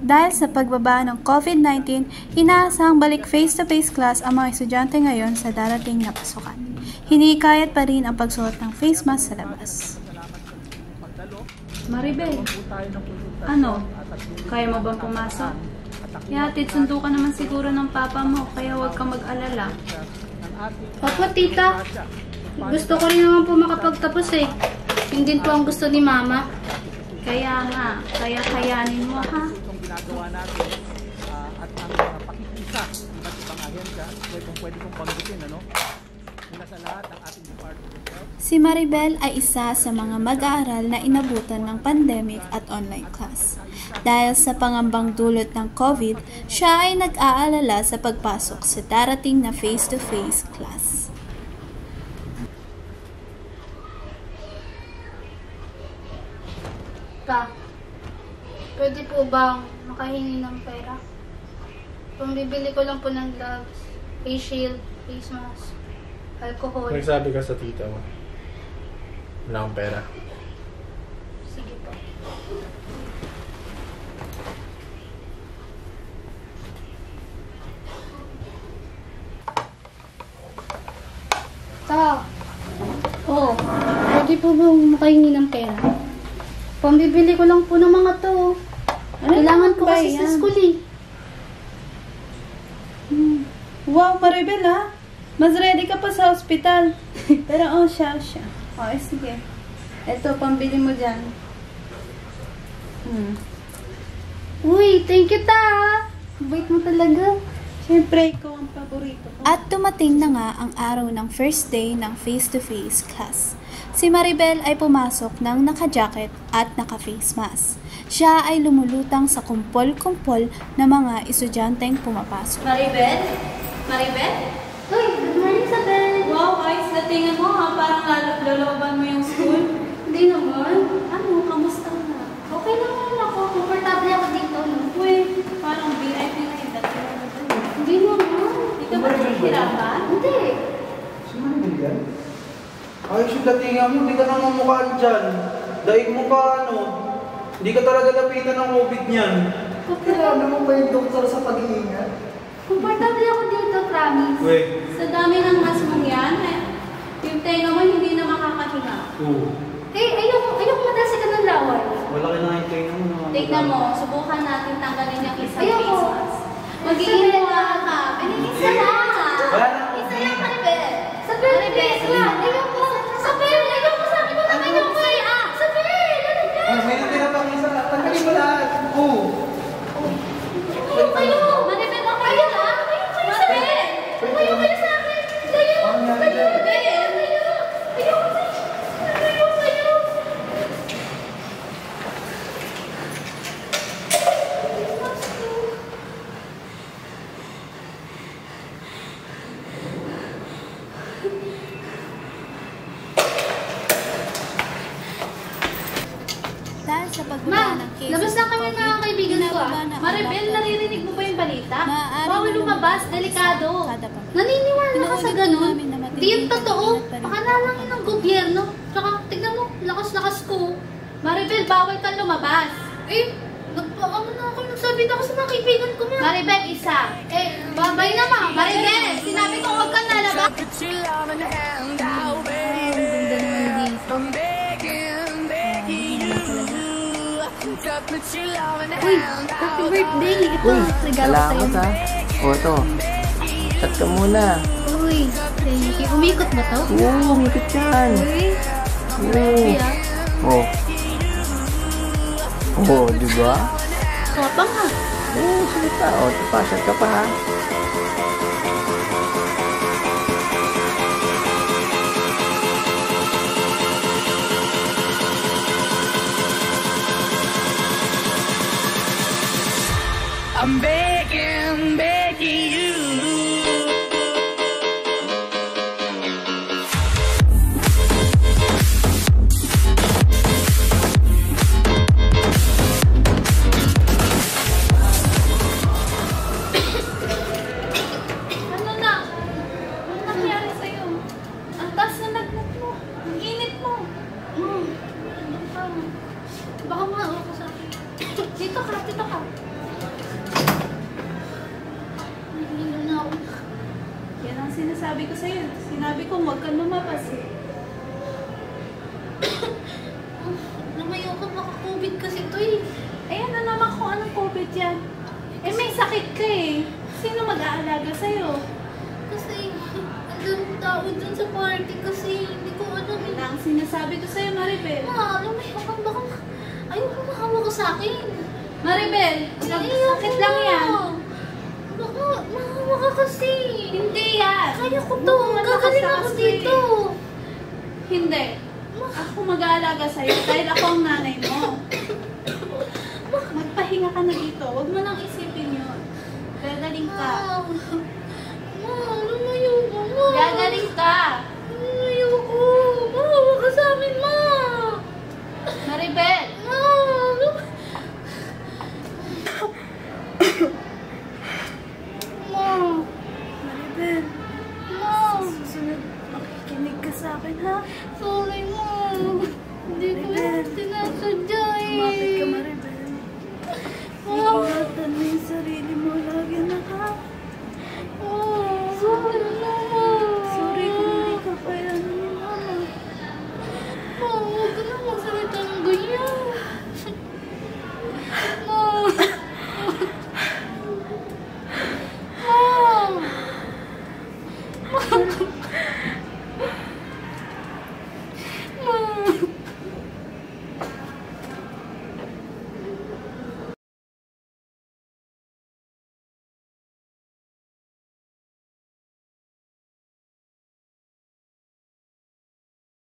Dahil sa pagbaba ng COVID-19, inaasahang balik face-to-face class ang mga estudyante ngayon sa darating na pasukan. Hinikayat pa rin ang pagsuot ng face mask sa labas. Maribel, ano? Kaya mo bang pumasok? Ihatid sundo ka naman siguro ng papa mo, kaya huwag kang mag-alala. Opo, tita. Gusto ko rin naman po makapagtapos eh. Yun din po ang gusto ni mama. Kaya nga, kaya kayanin mo ha. Ginagawa natin at ang pakikisa iba't ibang ahensya, pwede kong panggutin, ano? Una sa lahat, ang ating Department of Health. Si Maribel ay isa sa mga mag-aaral na inabutan ng pandemic at online class. Dahil sa pangambang dulot ng COVID, siya ay nag-aalala sa pagpasok sa darating na face-to-face class. Pa, pwede po bang makahingi ng pera? Pambibili ko lang po ng gloves, face shield, face mask, alcohol. Nagsabi ka sa tita mo. Wala akong pera. Sige po. Ta, pwede po bang makahingi ng pera? Pambibili ko lang po ng mga to. Kailangan ko kasi sa school eh. Wow, Maribel ha? Mas ready ka pa sa ospital. Pero siya. Okay, sige. Ito, pambili mo dyan. Uy, thank you ta. Bait mo talaga. Siyempre, ikaw ang paborito ko. At tumating na nga ang araw ng first day ng face-to-face class. Si Maribel ay pumasok ng naka-jacket at naka-face mask. Siya ay lumulutang sa kumpol-kumpol na mga estudyanteng pumapasok. Maribel? Maribel? Uy, good morning, Isabel. Wow, ayos na tingin mo ha. Parang lalaban mo yung school. Hindi naman. Ano, kamusta na? Okay naman ako. Comfortable ako dito, no? Uy, parang VIP na yung dating. Hindi naman. Hindi ka ba nahihirapan? Hindi. Si Maribel yan? Ayos yung datingan mo, hindi ka nang mamukhaan dyan. Daig mo pa hindi ka talaga lapitan ng COVID niyan. Kailangan mo ba yung doktor sa pag-iingat? Comfortable ako dito, promise. Wait. Sa dami ng mask mong yan, yung tenga mo hindi na makakahinga. Oo. Eh, ayoko madasi ka ng laway. Wala ka na hintay na mo. Tignan mo, subukan natin tanggalin yung isang Ayoko. face mask. Magiging ka. Isa lang. Wala na. Isa lang, Maribel. Sabel, please lang. Ayoko. Sabel, ayoko. Sabi ko naman yung kaya. Sabel, ano ka? May natinatang isa. Tanggalin mo lahat. Oo. Kayo. Maribel, okay ka? Kayo, Sabel. Kayo sa akin. Kayo. Dahil sa pagbaba ng cases Labas na kami ng mga COVID, kaibigan ko binababa na ang Maribel, lockdown. naririnig mo ba yung balita? Maaari Bawal na lumabas, lumabas delikado. kada pamilya. Naniniwala ka sa Pinaulit ganun? namin na matinding Di yun totoo. pag-ingat pa rin. Pakanalangin ng gobyerno. Tsaka, tignan mo, lakas-lakas ko. Maribel, bawal kang lumabas. Eh, nagsabi na ako sa mga kaibigan ko na. Maribel, isa. Eh, babay naman. Maribel, sinabi ko huwag kang lalabas. Uy, happy birthday. Ito, regalo sa'yo. Salamat ha. O ito. Chat ka muna. Uy, thank you. Umikot ba to? Oo, umikot yan. Uy, Oo. Oh. Oh, di ba? kapang ha. Oo, sige pa. O, ito pa. Chat ka pa ha. I'm begging you. Ano na? Ano nangyari sa'yo? Ang taas na lagnat mo. Ang init mo. Ano ka? Baka maawa ka sa akin. Dito ka, dito ka. sinasabi ko sa'yo. Sinabi ko, huwag kang lumabas eh. Lumayo ka, baka COVID kasi to eh. Ayan na naman kung anong COVID yan. Eh, may sakit ka eh. Sino mag-aalaga sa'yo? Kasi, ang daming tao dun sa party kasi hindi ko alam eh. Wala ang sinasabi ko sa'yo, Maribel. Ma, lumayo ka, baka ayoko mahawa ka sa akin. Maribel, sakit lang yan. Baka mahawa ka kasi. Hindi yan. Kaya ko to, gagaling ako dito. Hindi. Ako mag-aalaga sa'yo dahil ako ang nanay mo. Magpahinga ka na dito. Huwag mo nang isipin yun. Gagaling ka. Ma, lumayo ka, ma. Gagaling ka. Lumayo ko. Mahawa ka sa amin, ma. Maribel,